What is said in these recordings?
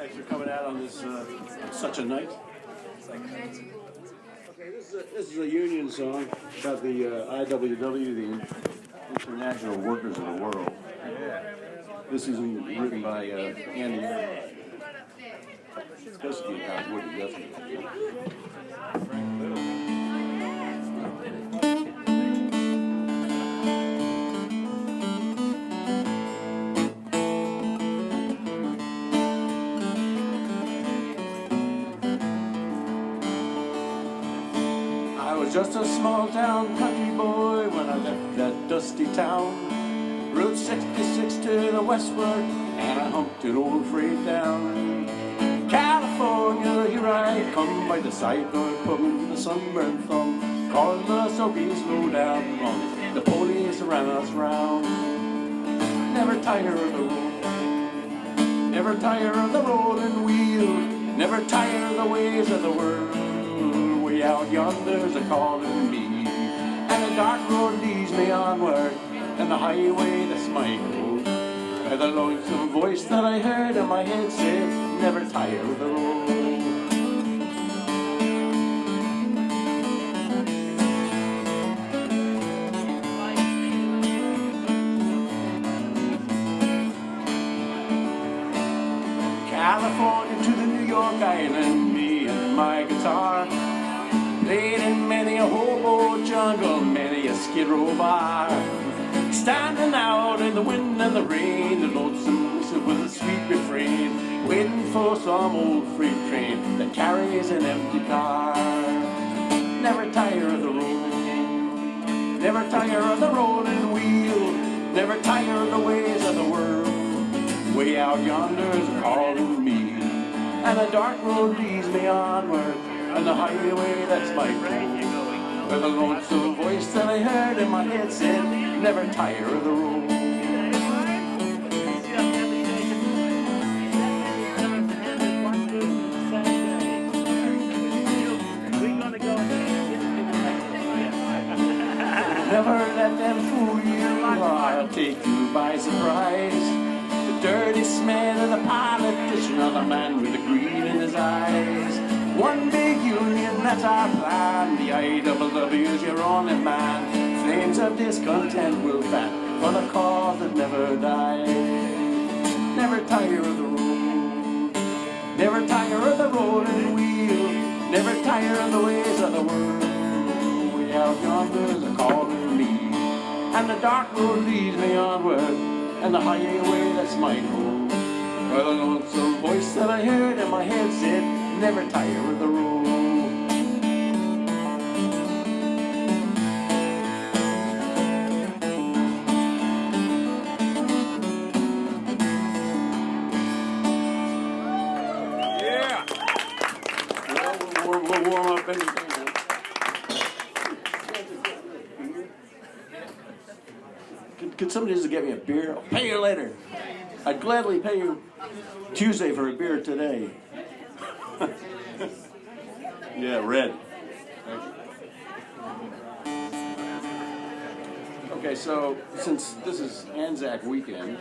Thanks for coming out on this such a night. Okay, this is a union song about the IWW, the International Workers of the World. This is written by Andy. It's supposed to be about Woody Guthrie. Just a small town country boy when I left that dusty town. Route 66 to the westward, and I humped an old freight down. California, here I come by the side door pub, the sunburned thumb. Calling us so be slow down, on the police ran us round. Never tire of the road, never tire of the rolling wheel, never tire of the ways of the world. Way out yonder's a calling me, and the dark road leads me onward, and the highway that's my goal. By the lonesome voice that I heard in my head said, never tire of the road. California to the New York Island, me and my guitar. Played in many a hobo jungle, many a skid row bar. Standing out in the wind and the rain, the lonesome whistle with a sweet refrain, waiting for some old freight train that carries an empty car. Never tire of the road, never tire of the rolling wheel, never tire of the ways of the world. Way out yonder's calling me, and the dark road leads me onward, and the highway that's my goal. Where the lonesome voice that I heard in my head said, never tire of the road. Never let them fool you, or I'll take you by surprise. The dirty smell of the politician, or the man with the greed in his eyes. One big union, that's our plan. The IWW's your only man. Flames of discontent will fan for the cause that never dies. Never tire of the road, never tire of the rolling wheel, never tire of the ways of the world. Way out yonder's a calling me, and the dark road leads me onward, and the highway that's my goal. Where the lonesome voice that I heard in my head said, never tire of the road. Yeah! Well, we'll warm up anything. Could somebody just get me a beer? I'll pay you later. I'd gladly pay you Tuesday for a beer today. Yeah, red. Okay, so since this is Anzac weekend,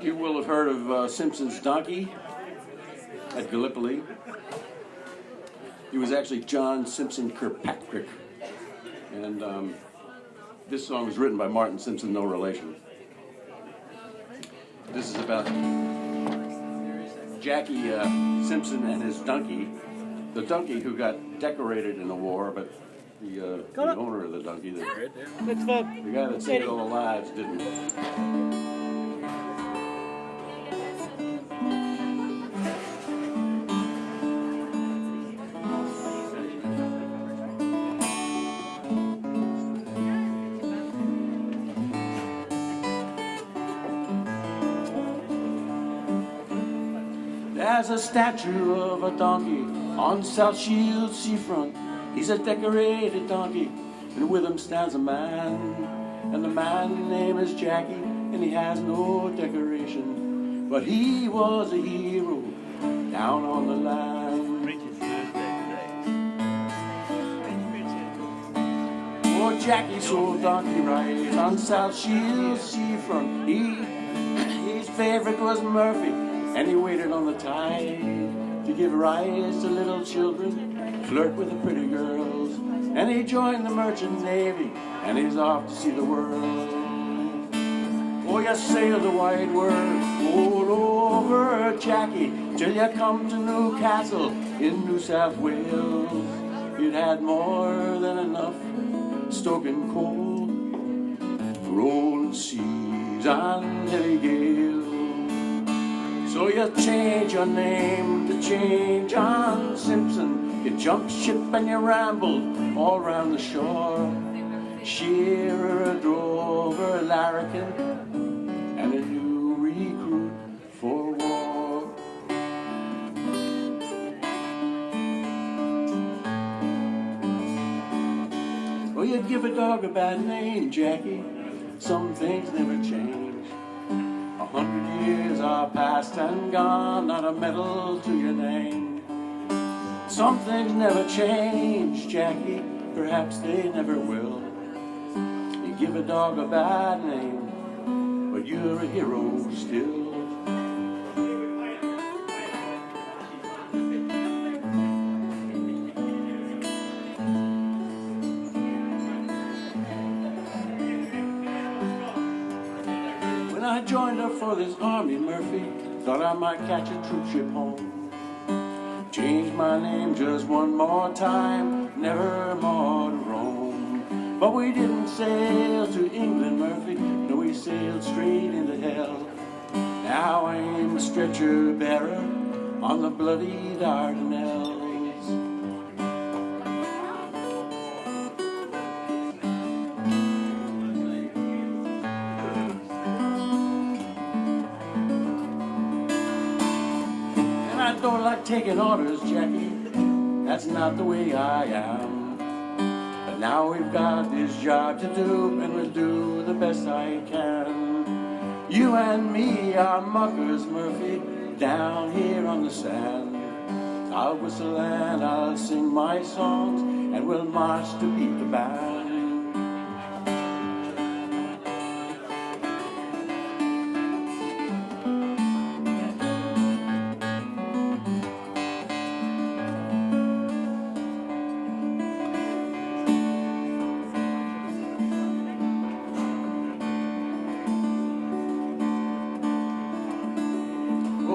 you will have heard of Simpson's donkey at Gallipoli. He was actually John Simpson Kirkpatrick, and this song was written by Martin Simpson, no relation. This is about Jackie Simpson and his donkey, the donkey who got decorated in the war, but the owner of the donkey, the guy that saved all the lives, didn't. There's a statue of a donkey on South Shield seafront. He's a decorated donkey, and with him stands a man. And the man's name is Jackie, and he has no decoration, but he was a hero down on the land. Oh, Oh, Jackie sold donkey rides on South Shield seafront. His favorite was Murphy, and he waited on the tide to give rise to little children, flirt with the pretty girls. And he joined the merchant navy, and he's off to see the world. Oh, you sail the wide world all over, Jackie, till you come to Newcastle in New South Wales. You'd had more than enough stoking coal, rolling seas and heavy gales. So you change your name to Jane John Simpson. You jumped ship and you rambled all round the shore. Shearer, a drover, a larrikin, and a new recruit for war. Well, you give a dog a bad name, Jackie. Some things never change. 100 years are past and gone, not a medal to your name. Some things never change, Jackie, perhaps they never will. You give a dog a bad name, but you're a hero still. When I joined up for this army, Murphy, thought I might catch a troop ship home. Changed my name just one more time, never more to roam. But we didn't sail to England, Murphy, no, we sailed straight into hell. Now I'm a stretcher bearer on the bloody Dardanelles. And I don't like taking orders, Jackie, that's not the way I am. But now we've got this job to do, and we'll do the best I can. You and me are muckers, Murphy, down here on the sand. I'll whistle and I'll sing my songs, and we'll march to beat the band.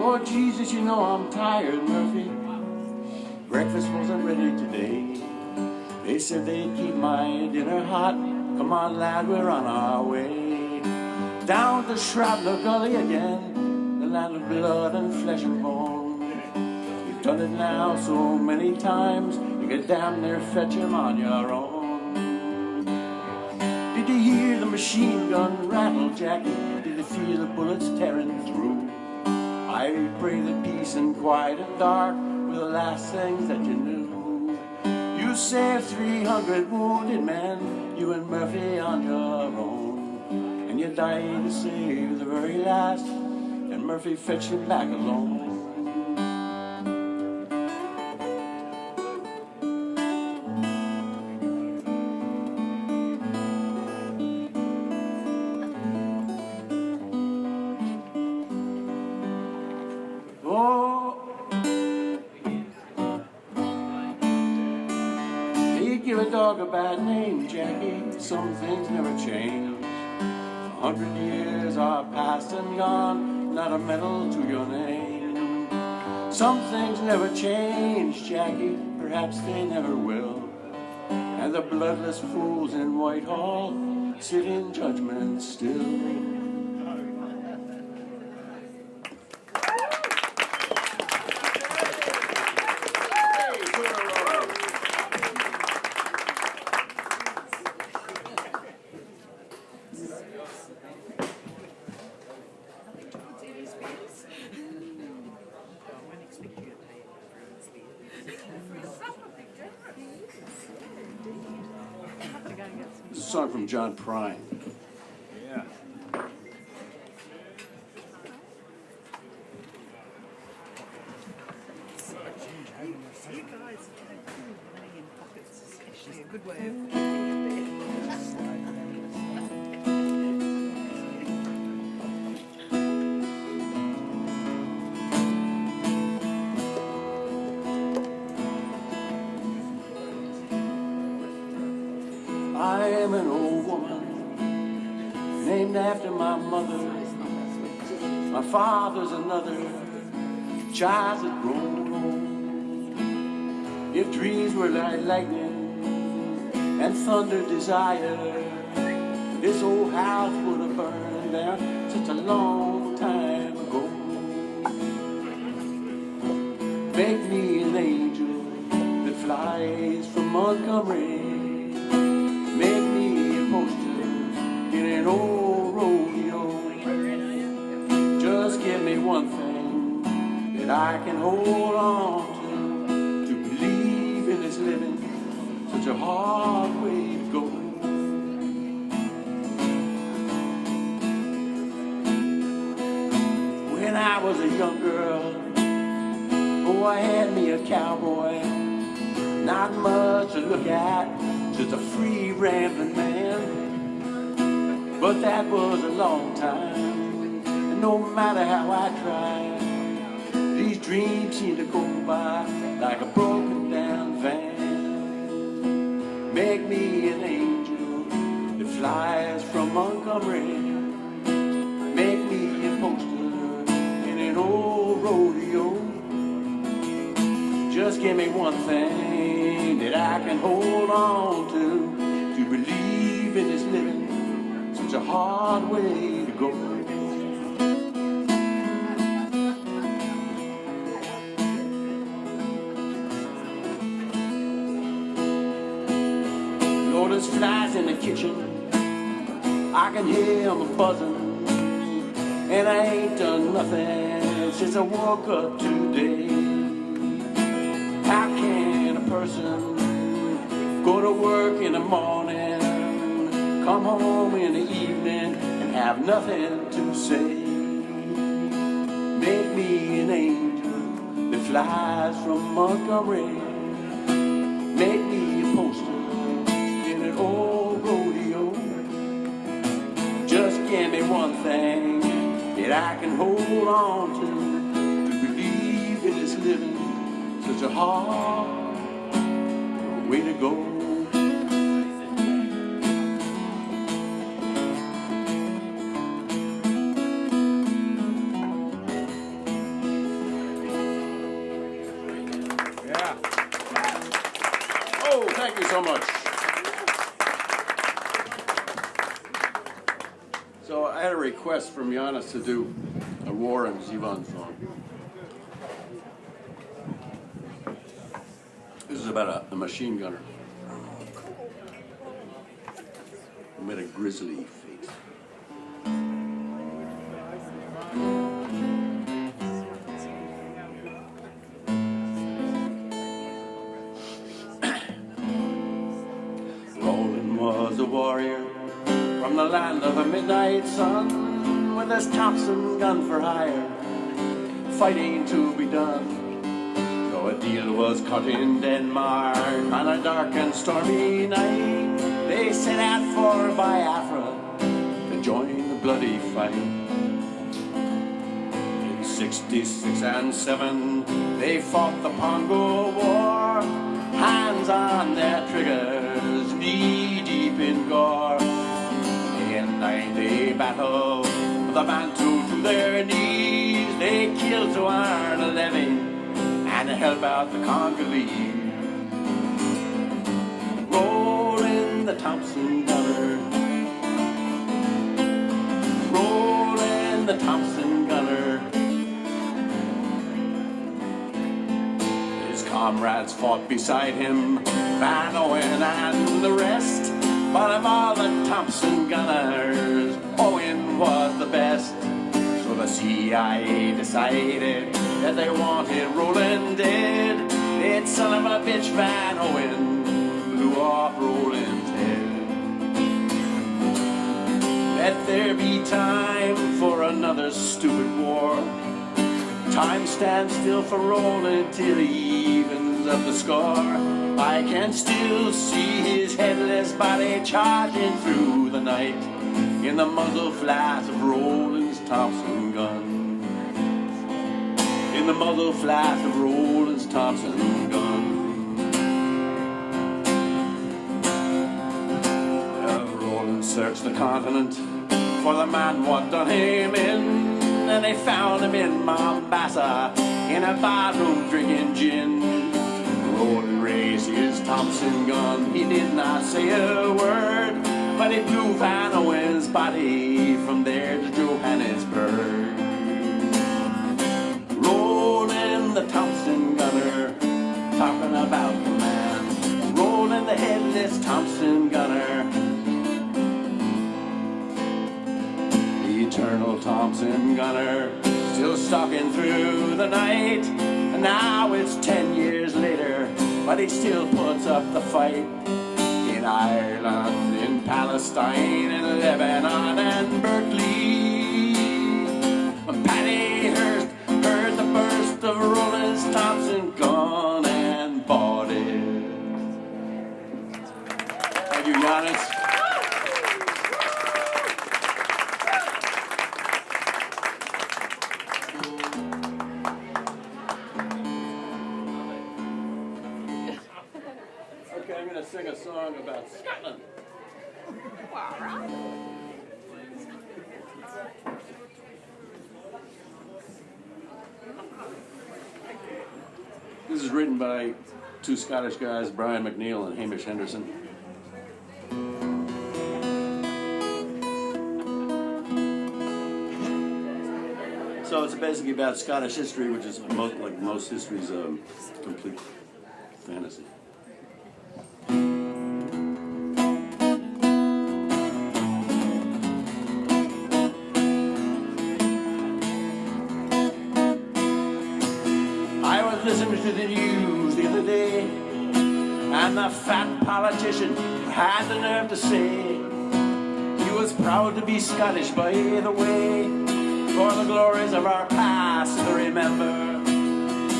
Oh, Jesus, you know I'm tired, Murphy. Breakfast wasn't ready today. They said they'd keep my dinner hot. Come on, lad, we're on our way. Down to Shrapnel Gully again, the land of blood and flesh and bone. You've done it now so many times, you could damn near fetch him on your own. Did you hear the machine gun rattle, Jackie? Did you feel the bullets tearing through? I pray that peace and quiet and dark were the last things that you knew. You saved 300 wounded men, you and Murphy on your own. And you died to save the very last, and Murphy fetched him back alone. Give a dog a bad name, Jackie, some things never change. 100 years are past and gone, not a medal to your name. Some things never change, Jackie, perhaps they never will. And the bloodless fools in Whitehall sit in judgment still. This is a song from John Prine. Yeah. You guys living in pockets is actually a good way of keeping it there. named after my mother. My father's another child that grown old. If dreams were like lightning and thunder desire, this old house would have burned down such a long time ago. Make me an angel that flies from Montgomery. Make me a poster in an old rodeo. Just give me one thing that I can hold on to believe in this living, such a hard way to go. When I was a young girl, oh, I had me a cowboy. Not much to look at, just a free rambling man. But that was a long time, and no matter how I tried, these dreams seem to go by like a broken down van. Make me an angel that flies from Montgomery. Make me a poster in an old rodeo. Just give me one thing that I can hold on to believe in this living, such a hard way to go. Lord, there's flies in the kitchen, I can hear them buzzing, and I ain't done nothing since I woke up today. How can a person go to work in the morning, come home in the evening, and have nothing to say? Make me an angel that flies from Montgomery. Make me a poster in an old rodeo. Just give me one thing that I can hold on to believe in this living, such a hard way to go. Yeah. Oh, thank you so much. So I had a request from Giannis to do a War and Zevon song. This is about a machine gunner who made a grisly face. Roland was a warrior from the land of the midnight sun, with his Thompson gun for hire, fighting to be done. A deal was cut in Denmark on a dark and stormy night. They set out for Biafra to join the bloody fight. In 66 and 7 they fought the Pongo War, hands on their triggers, knee deep in gore. In 9-day battle, the Bantu to their knees, they killed Tuan Levy and to help out the Congolese. Rolling the Thompson gunner, rolling the Thompson gunner. His comrades fought beside him, Van Owen and the rest, but of all the Thompson gunners, Owen was the best. So the CIA decided that they wanted Roland dead. That son of a bitch Van Owen blew off Roland's head. Let there be time for another stupid war. Time stands still for Roland till he evens up the score. I can still see his headless body charging through the night in the muzzle flash of Roland's Thompson gun. In the muzzle flash of Roland's Thompson gun. Well, Roland searched the continent for the man what done him in. And they found him in Mombasa in a barroom drinking gin. Rolling race his Thompson gun, he did not say a word, but he blew Van Owen's body from there to Johannesburg. Rolling the Thompson gunner, talking about the man. Rolling the headless Thompson gunner, the eternal Thompson gunner, still stalking through the night. And now it's 10 years later, but he still puts up the fight. In Ireland, in Palestine, in Lebanon and Berkeley, when Paddy Hearst heard the burst of Rollins Thompson gun and bought it. Thank you, Giannis. Okay, I'm going to sing a song about Scotland. This is written by two Scottish guys, Brian McNeill and Hamish Henderson. So it's basically about Scottish history, which is like most history's complete fantasy. Listening to the news the other day, and the fat politician had the nerve to say he was proud to be Scottish, by the way, for the glories of our past to remember.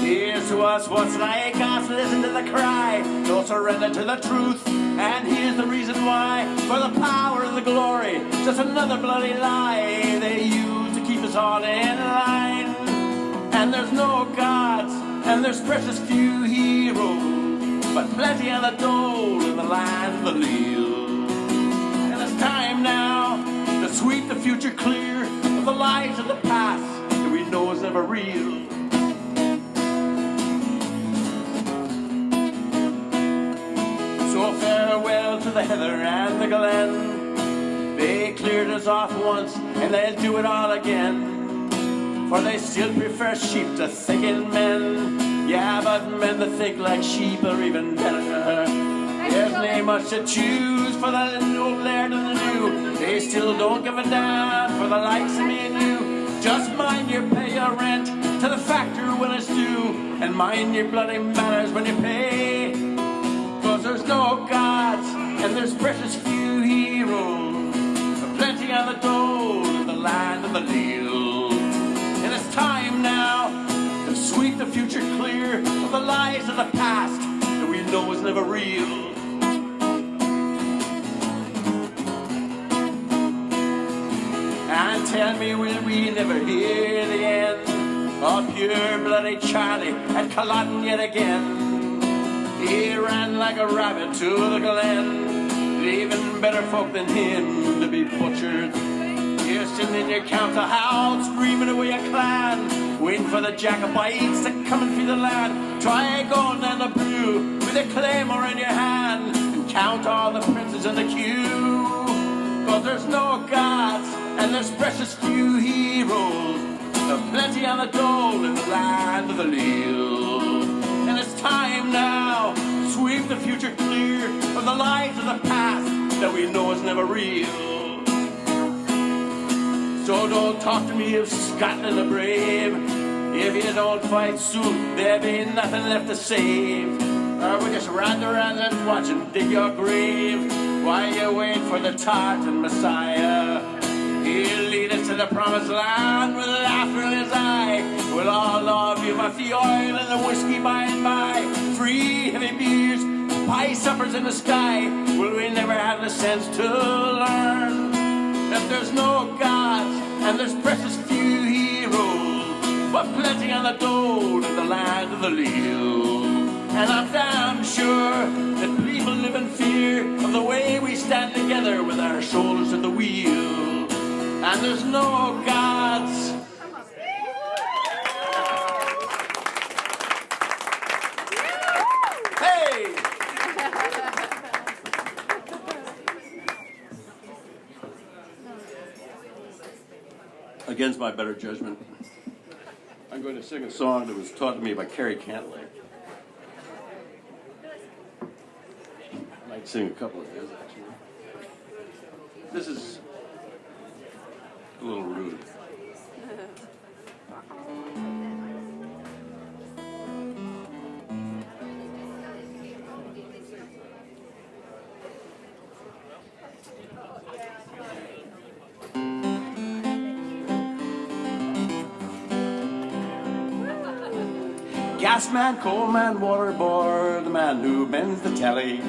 Here's to us what's like us, listen to the cry, don't surrender to the truth, and here's the reason why, for the power and the glory, just another bloody lie they use to keep us all in line. And there's no gods, and there's precious few heroes, but plenty of the dole in the land of the Leal. And it's time now to sweep the future clear of the lies of the past that we know is never real. So farewell to the heather and the glen. They cleared us off once, and they'll do it all again. For they still prefer sheep to thinking men. Yeah, but men that think like sheep are even better. There's not much to choose for the old laird and the new. They still don't give a damn for the likes of me and you. Just mind you pay your rent to the factor when it's due, and mind your bloody manners when you pay. Cause there's no gods, and there's precious few heroes, but plenty of the dole in the land of the Leal. And it's time now to sweep the future clear of the lies of the past that we know is never real. And tell me, will we never hear the end of pure bloody Charlie at Culloden yet again? He ran like a rabbit to the glen, leaving better folk than him to be butchered. You're sitting in your counter house, screaming away a clan, waiting for the Jacobites to come and free the land. Try going down the blue with a claymore in your hand, and count all the princes in the queue. Cause there's no gods, and there's precious few heroes, there's plenty on the dole in the land of the Leal. And it's time now to sweep the future clear of the lies of the past that we know is never real. So don't talk to me of Scotland the brave. If you don't fight soon, there'll be nothing left to save. Or we just run around and watch and dig your grave while you wait for the Tartan Messiah. He'll lead us to the promised land with laughter in his eye. We'll all love you with the oil and the whiskey by and by. Free heavy beers, pie suppers in the sky. Will we never have the sense to learn that there's no gods and there's precious few heroes, but plenty on the dole in the land of the Leal. And I'm damn sure that people live in fear of the way we stand together with our shoulders to the wheel. against my better judgment, I'm going to sing a song that was taught to me by Carrie Cantley. I might sing a couple of his, actually. This is a little rude. Gas man, coal man, water boy, the man who bends the telly.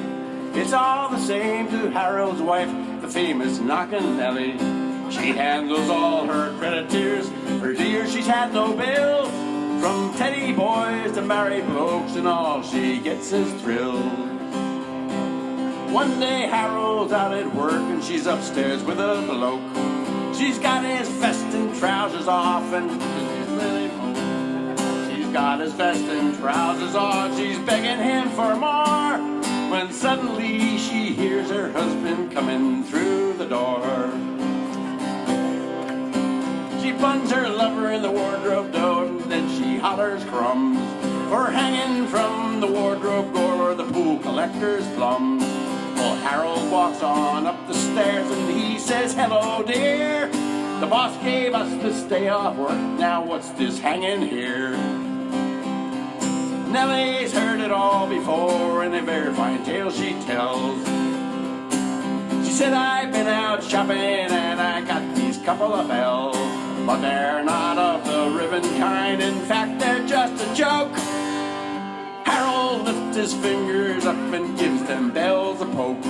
It's all the same to Harold's wife, the famous knockin' Nellie. She handles all her creditors. For years she's had no bills. From teddy boys to married blokes, and all she gets is thrills. One day Harold's out at work and she's upstairs with a bloke. She's got his vest and trousers off and got his vest and trousers on, she's begging him for more, when suddenly she hears her husband coming through the door. She plunges her lover in the wardrobe door, and then she hollers crumbs for hanging from the wardrobe door, the pool collector's plums. Well, Harold walks on up the stairs and he says, "Hello, dear. The boss gave us this day off work, now what's this hanging here?" Nellie's heard it all before, and a very fine tale she tells. She said, "I've been out shopping and I got these couple of bells, but they're not of the ribbon kind, in fact they're just a joke." Harold lifts his fingers up and gives them bells a poke.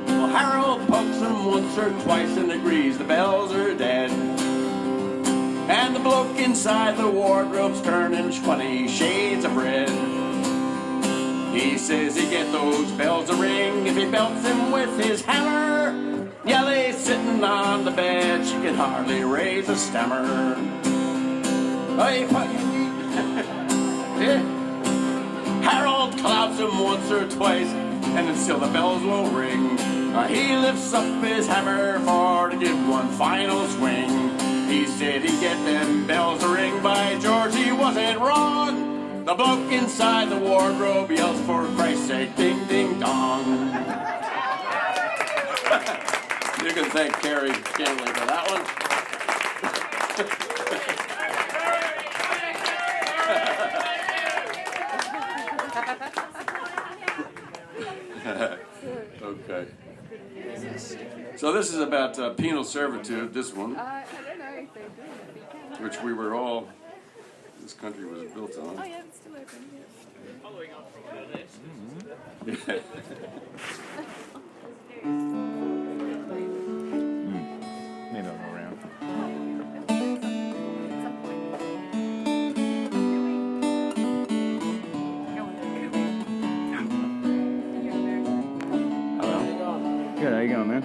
Well, Harold pokes them once or twice and agrees the bells are dead. And the bloke inside the wardrobe's turning 20 shades of red. He says he'd get those bells to ring if he belts them with his hammer. Nellie's sitting on the bed, she can hardly raise a stammer. Harold clouts him once or twice, and then still the bells will ring. He lifts up his hammer for to give one final swing. He said he'd get them bells to ring, by George he wasn't wrong. The bloke inside the wardrobe yells, "For Christ's sake, ding ding dong." You can thank Carrie Cantley for that one. Okay. So this is about penal servitude, this one. I don't know if they do. Which we were all, this country was built on. Oh yeah, it's still open. Yeah. Following up from this. Maybe I'll go around. Hello. Good, how you going, man?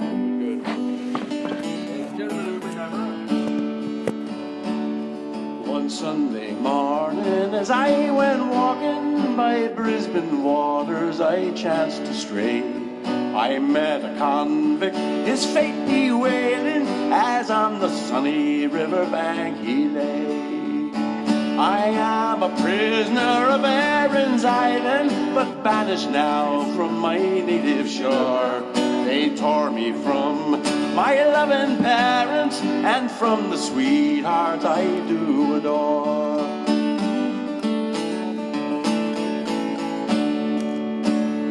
One Sunday morning, as I went walking by Brisbane waters, I chanced to stray. I met a convict, his fate bewailing, as on the sunny riverbank he lay. I am a prisoner of Erin's Island, but banished now from my native shore. They tore me from my loving parents and from the sweetheart I do adore.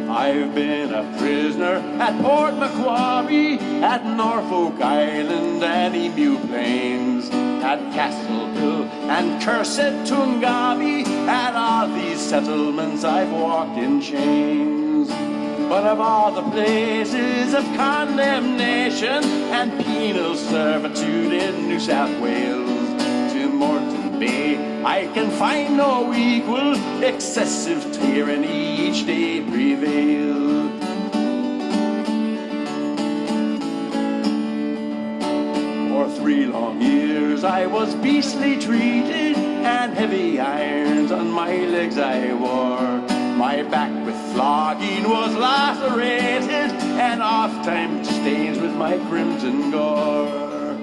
I've been a prisoner at Port Macquarie, at Norfolk Island and Emu Plains, at Castleville and Cursed Tungavi. At all these settlements I've walked in chains. But of all the places of condemnation and penal servitude in New South Wales to Moreton Bay, I can find no equal. Excessive tyranny each day prevails. For 3 long years I was beastly treated, and heavy irons on my legs I wore. My back with flogging was lacerated, and oft-times stains with my crimson gore.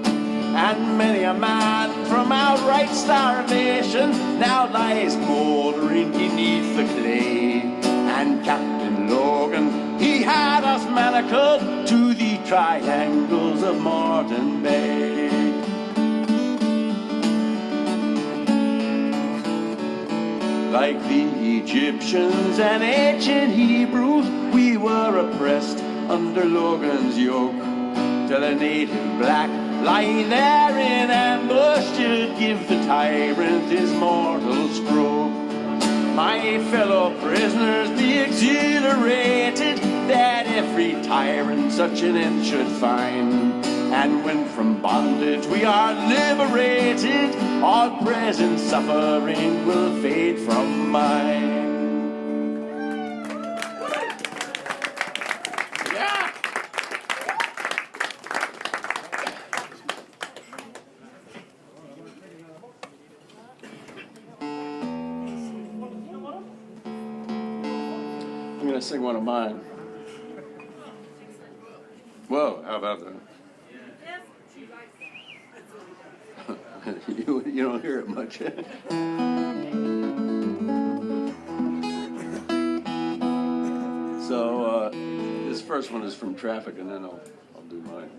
and many a man from outright starvation now lies mouldering beneath the clay. And Captain Logan, he had us manacled to the triangles of Moreton Bay. Like the Egyptians and ancient Hebrews, we were oppressed under Logan's yoke, till a native black lying there in ambush should give the tyrant his mortal stroke. My fellow prisoners, be exhilarated that every tyrant such an end should find. And when from bondage we are liberated, all present suffering will fade from mind. Yeah. I'm going to sing one of mine. Whoa, how about that? You don't hear it much. So this first one is from Traffic, and then I'll do mine.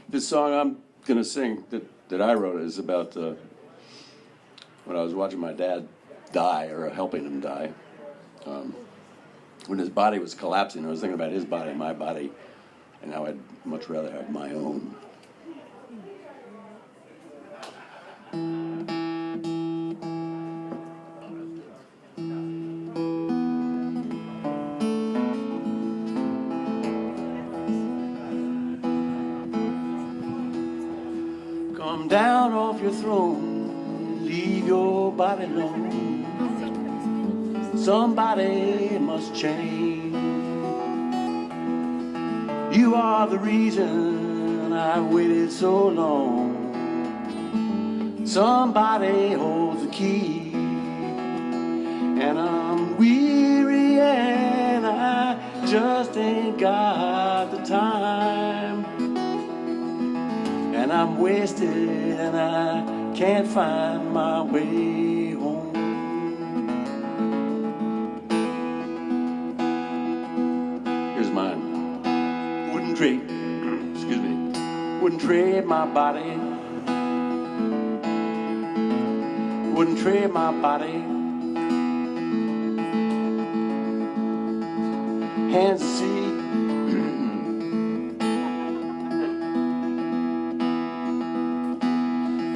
This song I'm gonna sing that I wrote is about when I was watching my dad die, or helping him die. When his body was collapsing, I was thinking about his body, my body, and how I'd much rather have my own. Come down off your throne, leave your body alone. Somebody must change. You are the reason I've waited so long. Somebody holds the key, and I'm weary and I just ain't got the time. And I'm wasted and I can't find my way home. Here's mine. Wouldn't trade, excuse me, wouldn't trade my body. Wouldn't trade my body. Hands to see.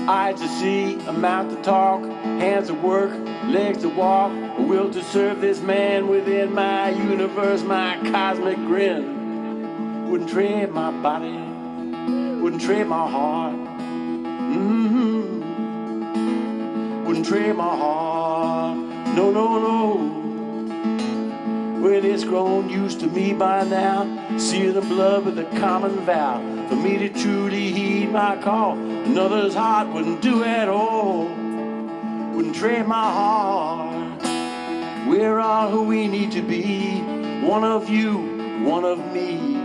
Eyes to see, a mouth to talk, hands to work, legs to walk, a will to serve this man within my universe, my cosmic grin. Wouldn't trade my body, wouldn't trade my heart. Wouldn't trade my heart, no, no, no. Well, it's grown used to me by now, seal the blood with a common vow, for me to truly heed my call. Another's heart wouldn't do at all. Wouldn't trade my heart. We're all who we need to be. One of you, one of me.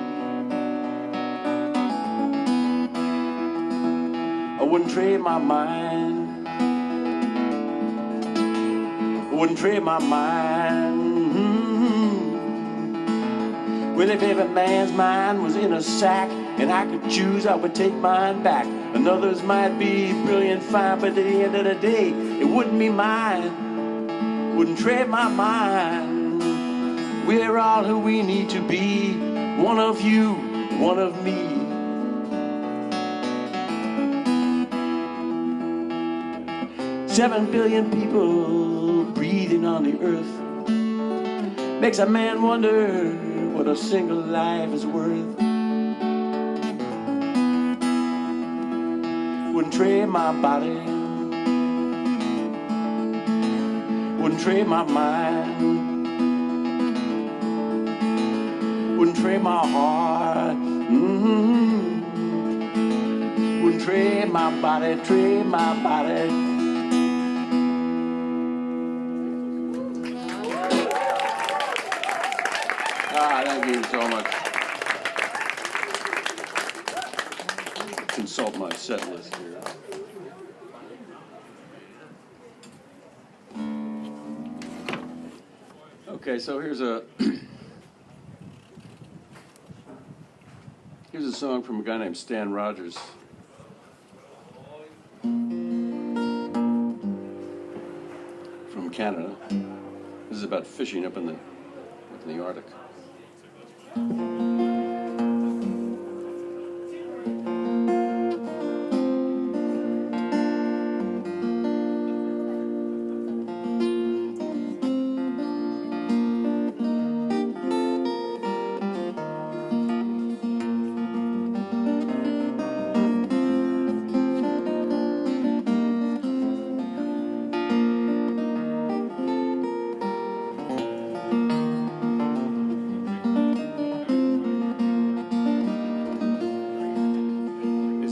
I wouldn't trade my mind. I wouldn't trade my mind. Well, if every man's mind was in a sack and I could choose, I would take mine back. Another's might be brilliant, fine, but at the end of the day, it wouldn't be mine. Wouldn't trade my mind. We're all who we need to be. One of you, one of me. Seven billion people breathing on the earth makes a man wonder what a single life is worth. Wouldn't trade my body, wouldn't trade my mind, wouldn't trade my heart, wouldn't trade my body, trade my body. Thank you so much. consult my set list here. Okay, so here's a song from a guy named Stan Rogers. From Canada. This is about fishing up in the Arctic.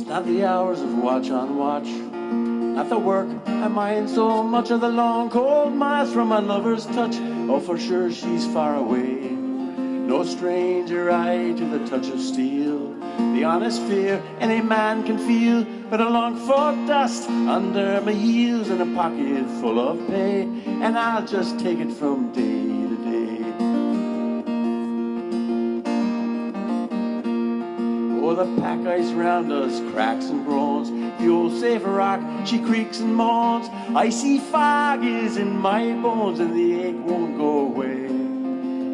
Not the hours of watch on watch, not the work I mind so much of the long cold miles from my lover's touch. Oh, for sure she's far away, no stranger I to the touch of steel. The honest fear any man can feel, but a long for dust under my heels and a pocket full of pay, and I'll just take it from day to day. Oh, the pack ice round us cracks and groans, the old safer rock, she creaks and moans. Icy fog is in my bones and the ache won't go away.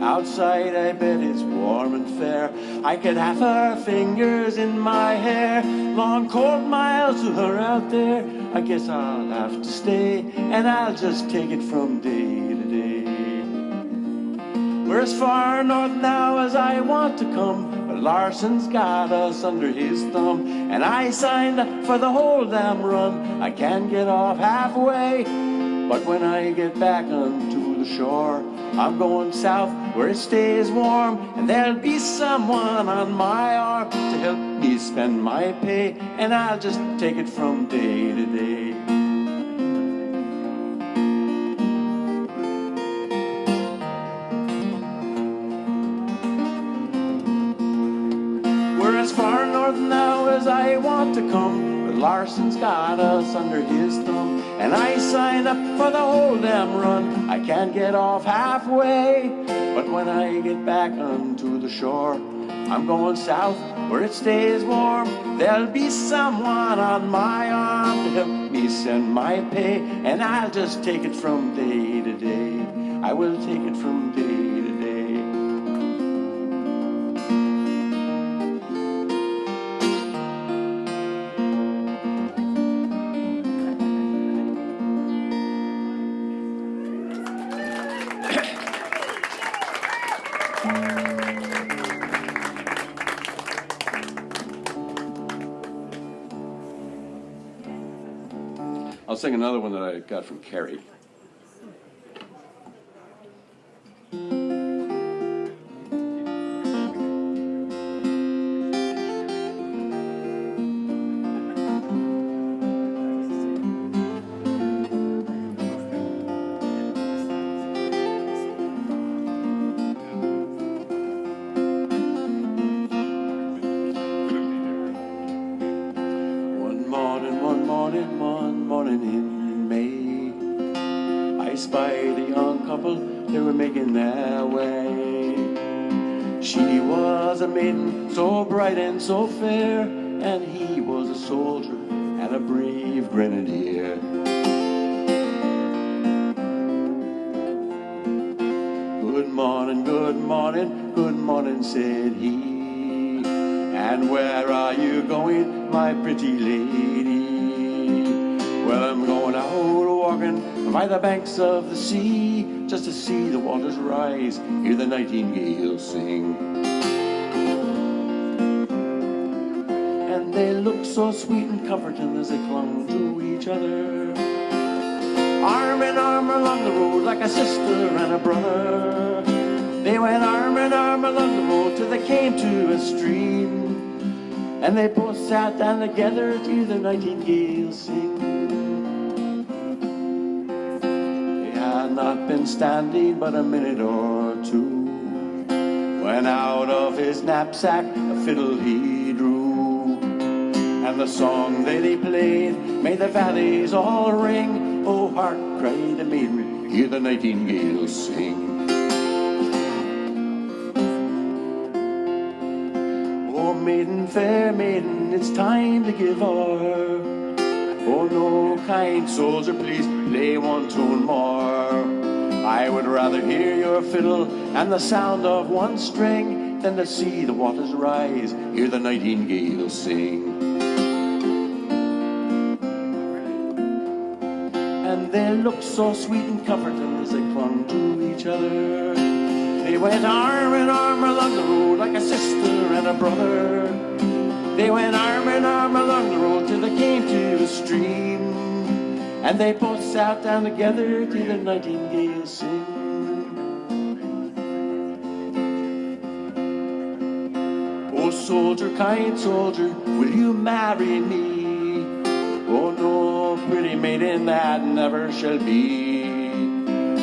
Outside I bet it's warm and fair, I could have her fingers in my hair. Long cold miles to her out there, I guess I'll have to stay, and I'll just take it from day to day. We're as far north now as I want to come, but Larson's got us under his thumb, and I signed up for the whole damn run. I can't get off halfway, but when I get back onto the shore, I'm going south where it stays warm, and there'll be someone on my arm to help me spend my pay, and I'll just take it from day to day. We're as far north now as I want to come, but Larson's got us under his thumb, and I signed up for the whole damn run. I can't get off halfway, but when I get back onto the shore, I'm going south where it stays warm. There'll be someone on my arm to help me send my pay, and I'll just take it from day to day. I will take it from day to day. I'll sing another one that I got from Carrie. One morning in May, I spied a young couple, they were making their way. She was a maiden, so bright and so fair, and he was a soldier and a brave grenadier. Good morning, good morning, good morning, said he. And where are you going, my pretty lady? Well, I'm going out walking by the banks of the sea, just to see the waters rise, hear the nightingale sing. And they looked so sweet and comforting as they clung to each other, arm in arm along the road like a sister and a brother. They went arm in arm along the road till they came to a stream, and they both sat down together to hear the nightingale sing. Not been standing but a minute or two, when out of his knapsack a fiddle he drew, and and the song that he played made the valleys all ring. Oh, hark, cried the maiden, hear the nightingale sing. Oh, maiden, fair maiden, it's time to give o'er. Oh, no, kind soldier, please play one tune more. I would rather hear your fiddle and the sound of one string than to see the waters rise, hear the nightingale sing. And they looked so sweet and comforting as they clung to each other. They went arm in arm along the road like a sister and a brother. They went arm in arm along the road till they came to a stream. And they both sat down together till the nightingale sing. Oh, soldier, kind soldier, will you marry me? Oh, no, pretty maiden, that never shall be.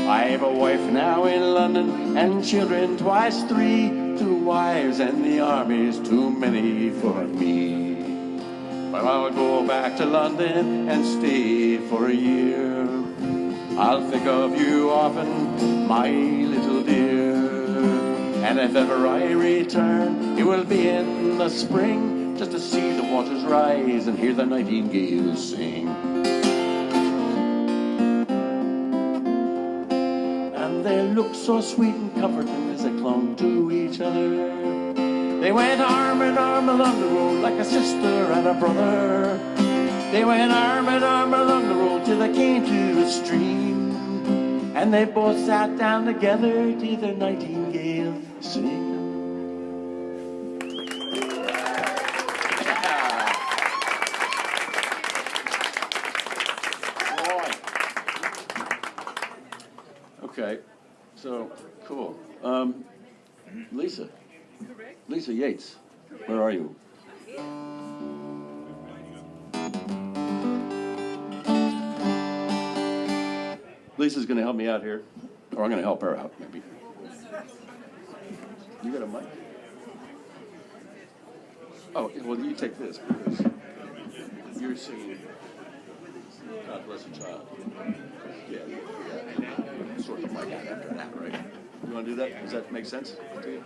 I have a wife now in London and children twice three. 2 wives and the army's too many for me. But I'll go back to London and stay for a year. I'll think of you often, my little dear. And if ever I return, it will be in the spring, just to see the waters rise and hear the nightingale sing. And they looked so sweet and comforting as they clung to each other. They went arm in arm along the road like a sister and a brother. They went arm in arm along the road till they came to a stream. And they both sat down together till the nightingale sing. Okay, so cool. Lisa Yeates, where are you? Lisa's going to help me out here, or I'm going to help her out, maybe. You got a mic? Oh, well, you take this, because you're singing God Bless a Child. Yeah. Sort the mic out after that, right? You want to do that? Does that make sense to you?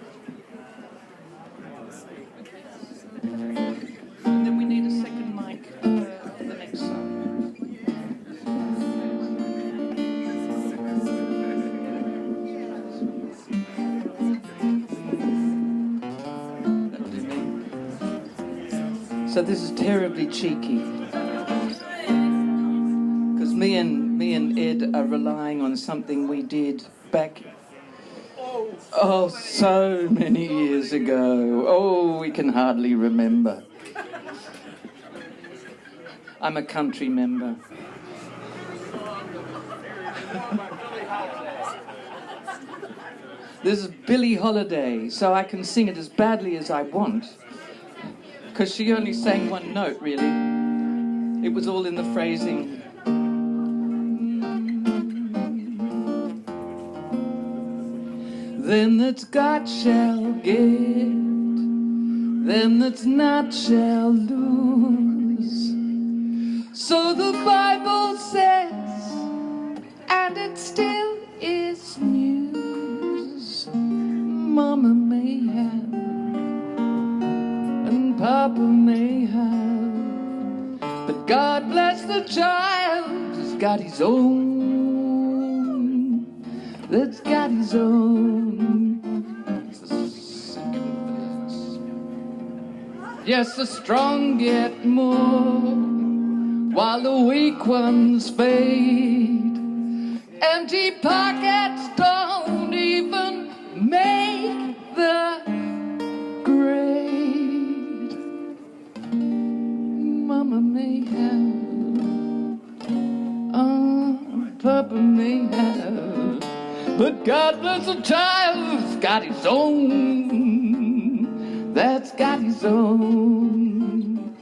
And then we need a second mic for the next song. That'll do me. So this is terribly cheeky. Because me and Ed are relying on something we did back so many years ago. Oh, we can hardly remember. I'm a country member. This is Billie Holiday, so I can sing it as badly as I want. Because she only sang one note, really. It was all in the phrasing. Them that's got shall get, them that's not shall lose. So the Bible says, and it still is news. Mama may have, and Papa may have, but God bless the child who's got his own. That's got his own. Yes, the strong get more, while the weak ones fade. Empty pockets don't even make the grade. Mama may have, Papa may have, but God bless the child who's got his own. That's got his own.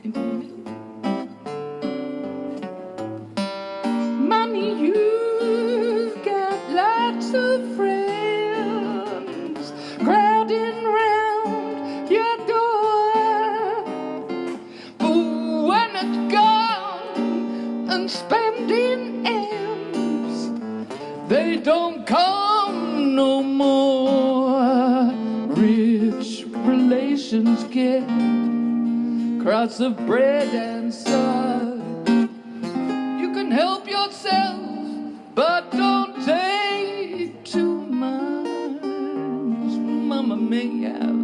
Mommy, you've got lots of friends crowding round your door. But don't come no more. Rich relations get crust of bread and salt. You can help yourself, but don't take too much. Mama may have,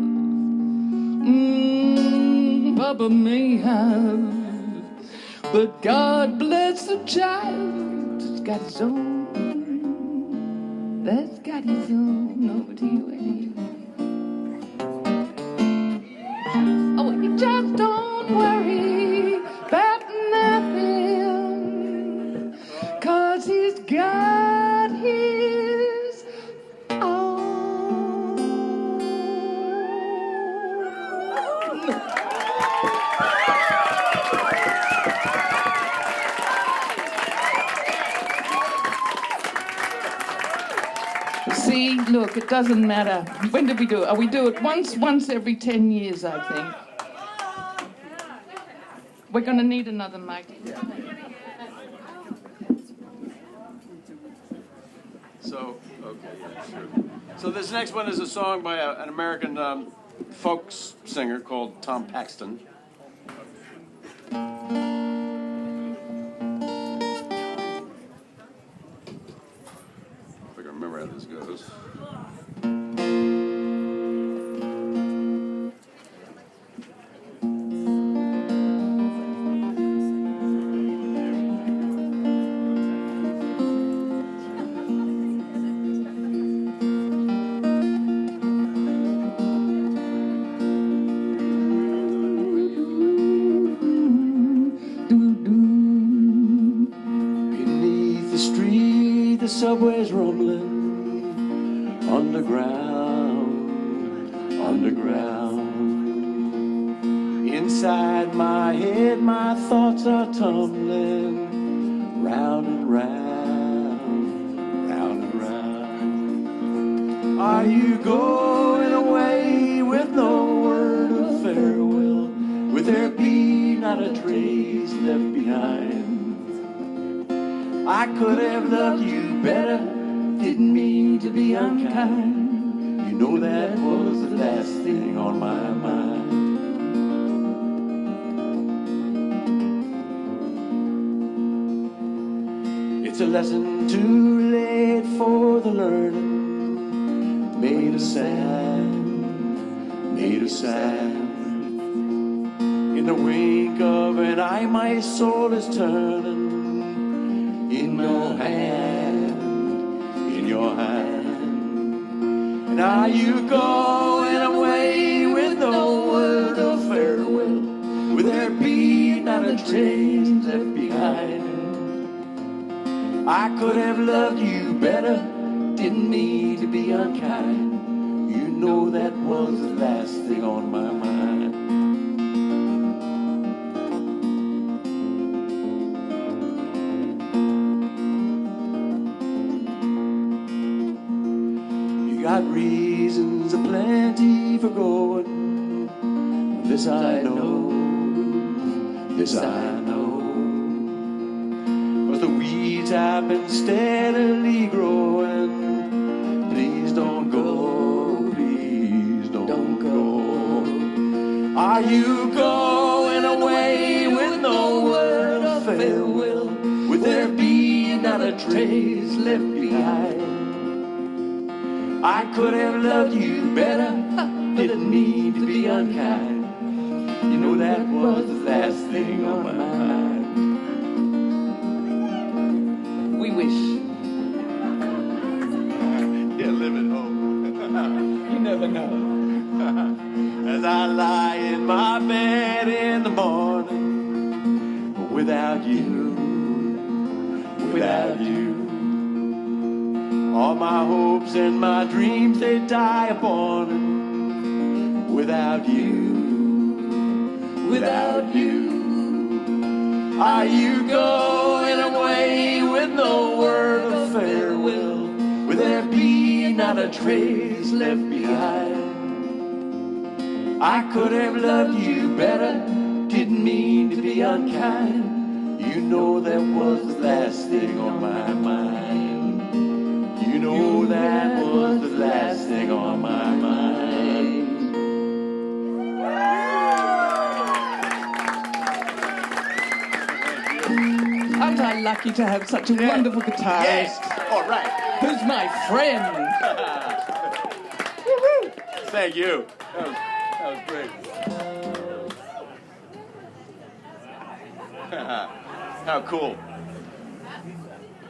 Papa may have, but God bless the child that's got his own. That's got his own. Over to you, Eddie. Oh, you just don't worry about nothing, 'cause he's got his own. See, look, it doesn't matter. When did we do it? We do it once every 10 years, I think. We're going to need another mic. So, okay, yeah, sure. So this next one is a song by an American folk singer called Tom Paxton. If I can remember how this goes. Subways rumbling, underground. Inside my head, my thoughts are tumbling, round and round, round and round. Are you going away with no word of farewell? Will there be not a trace left behind? I could have loved you better, didn't mean to be unkind. You know that was the last thing on my mind. It's a lesson too late for the learning. Made of sand, made of sand. In the wink of an eye, my soul is turning. In your hand, in your hand. And are you going away with no word of farewell? Will there be not a trace left behind? I could have loved you better, didn't mean to be unkind. You know that was the last thing on my mind. Got reasons aplenty for going. This I know, this I know. 'Cause the weeds have been steadily growing. Please don't go, please don't go. Are you going away with no word of farewell? Will there be not a trace left behind? I could have loved you better, didn't mean to be unkind. You know that was the last thing on my mind. We wish. Yeah, live at home. You never know. As I lie in my bed in the morning, without you, without you. All my hopes and my dreams, they die upon it. Without you, without you. Are you going away with no word of farewell? Will there be not a trace left behind? I could have loved you better, didn't mean to be unkind. You know that was the last thing on my mind. You know that was the last thing on my mind. Aren't I lucky to have such a wonderful guitarist? Yes. All right. Who's my friend? Thank you. That was great. How cool.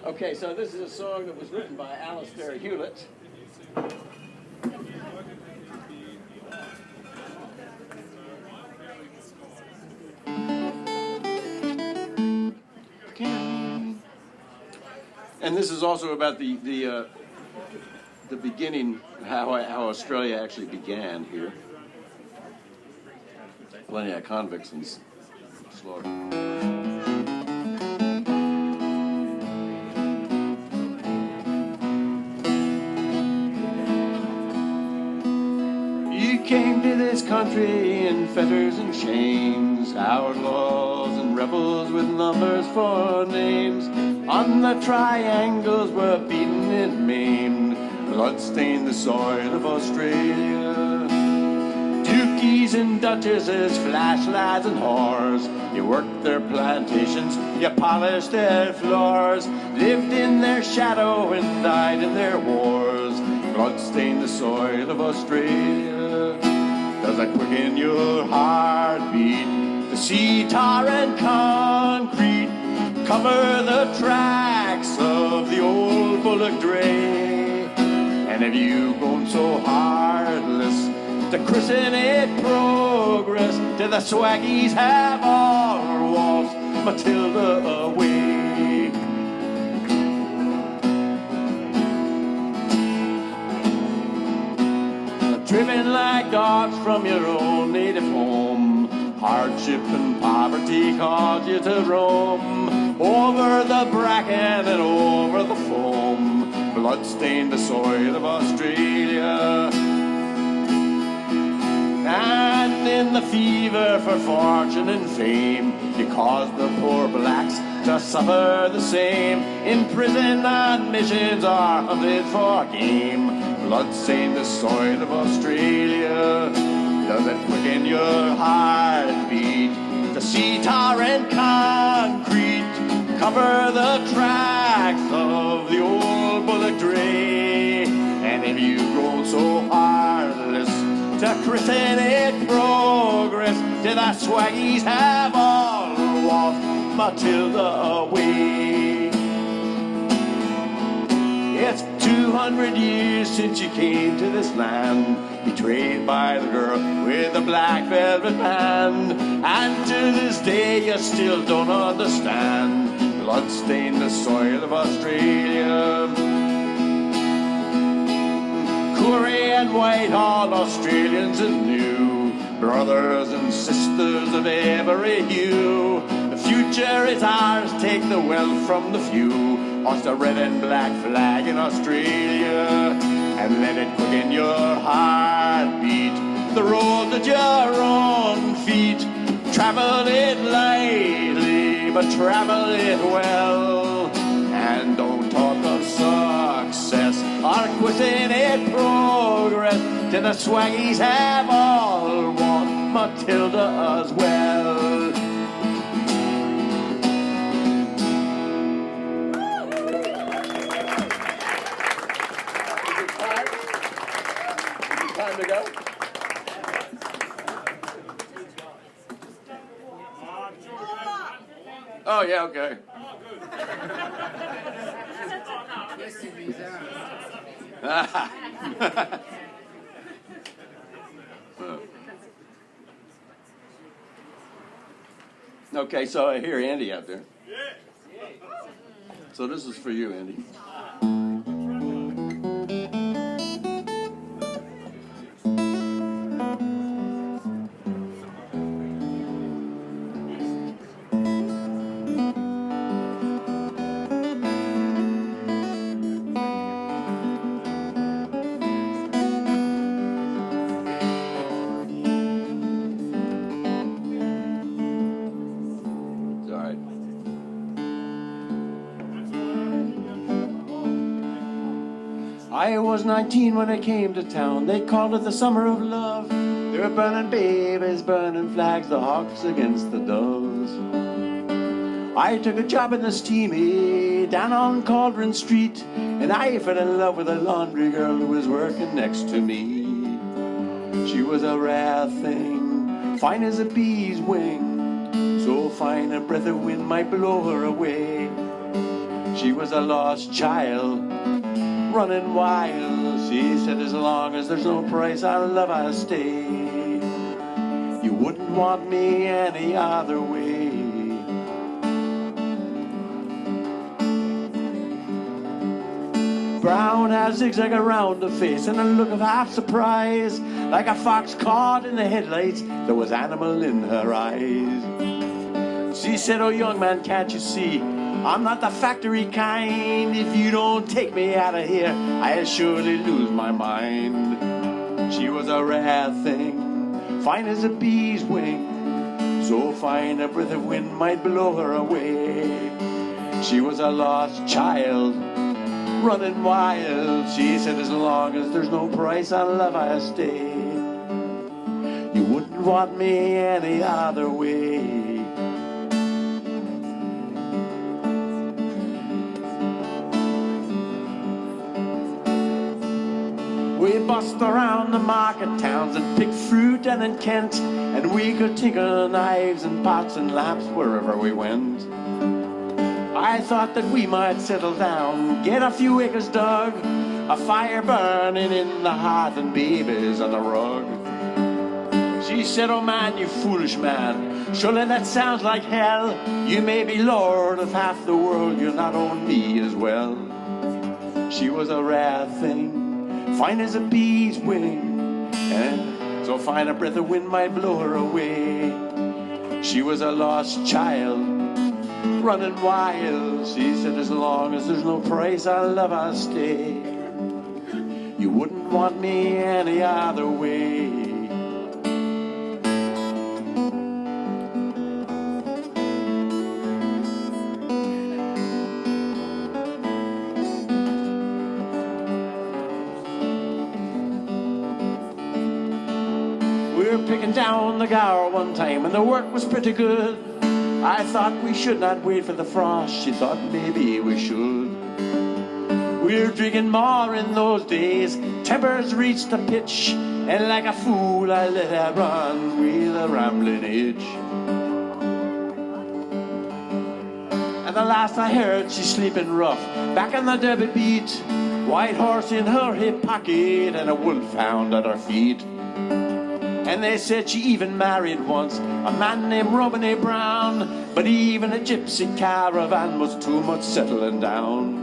Okay, so this is a song that was written by Alistair Hewlett. And this is also about the beginning, how Australia actually began here. Plenty of convicts and slaughter. You came to this country in fetters and chains, outlaws and rebels with numbers for names. On the triangles were beaten and maimed, blood stained the soil of Australia. Dukies and duchesses, flashlights and whores, you worked their plantations, you polished their floors, lived in their shadow and died in their wars. Blood stained the soil of Australia. Does it quicken your heartbeat to see tar and concrete cover the tracks of the old bullock dray? And have you grown so heartless to christen it progress till the swaggies have all waltzed Matilda away? Driven like dogs from your own native home, hardship and poverty caused you to roam over the bracken and over the foam. Blood stained the soil of Australia. And in the fever for fortune and fame, you caused the poor blacks to suffer the same. In prison on missions or hunted for game. Blood stained the soil of Australia. Does it quicken your heartbeat to see tar and concrete cover the tracks of the old bullock dray? And have you grown so heartless to christen it progress till the swaggies have all waltzed Matilda away? It's 200 years since you came to this land, betrayed by the girl with the black velvet band, and to this day you still don't understand. Blood stained the soil of Australia. Koori and Whitehall, Australians and new, brothers and sisters of every hue. The future is ours, take the wealth from the few. Hoist the red and black flag in Australia, and let it quicken your heartbeat. The road at your own feet. Travel it lightly, but travel it well. And don't talk of success or quitting it progress till the swaggies have all won Matilda as well. Time to go. Oh, yeah, okay. Okay, so I hear Andy out there. So this is for you, Andy. I was 19 when I came to town. They called it the summer of love. They were burning babies, burning flags, the hawks against the doves. I took a job in the steamy down on Cauldron Street, and I fell in love with a laundry girl who was working next to me. She was a rare thing, fine as a bee's wing, so fine a breath of wind might blow her away. She was a lost child, running wild. She said, as long as there's no price, I'll love, I'll stay. You wouldn't want me any other way. Brown eyes zigzag around her face and a look of half surprise, like a fox caught in the headlights. There was animal in her eyes. She said, oh young man, can't you see, I'm not the factory kind. If you don't take me out of here, I'll surely lose my mind. She was a rare thing, fine as a bee's wing, so fine a breath of wind might blow her away. She was a lost child, running wild. She said, as long as there's no price on love, I'll stay. You wouldn't want me any other way. We bust around the market towns and picked fruit and in Kent, and we could tinker knives and pots and lamps wherever we went. I thought that we might settle down, get a few acres dug, a fire burning in the hearth and babies on the rug. She said, oh man, you foolish man, surely that sounds like hell. You may be lord of half the world, you'll not own me as well. She was a rare thing, fine as a bee's wing, and so fine a breath of wind might blow her away. She was a lost child, running wild. She said, as long as there's no price on love, I'll stay. You wouldn't want me any other way. We were picking down the Gower one time, and the work was pretty good. I thought we should not wait for the frost. She thought maybe we should. We were drinking more in those days. Tempers reached a pitch, and like a fool I let her run with a rambling itch. And the last I heard, she's sleeping rough back on the Derby beat, white horse in her hip pocket and a wolfhound at her feet. And they said she even married once a man named Robin Brown, but even a gypsy caravan was too much settling down.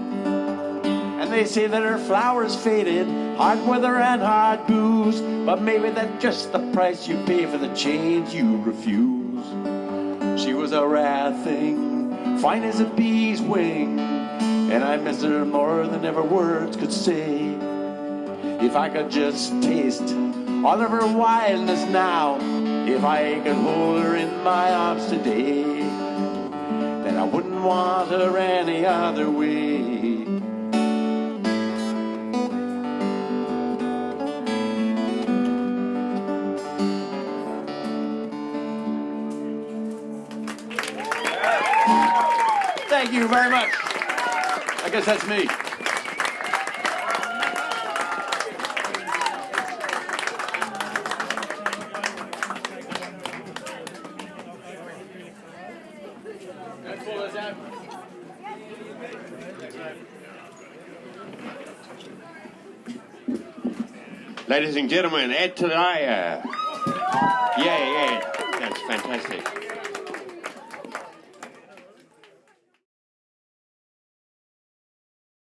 And they say that her flowers faded, hard weather and hard booze, but maybe that's just the price you pay for the change you refuse. She was a rare thing, fine as a bee's wing, and I miss her more than ever words could say. If I could just taste all of her wildness now, if I could hold her in my arms today, then I wouldn't want her any other way. Thank you very much. I guess that's me. Ladies and gentlemen, Tuleja. Yeah, that's fantastic.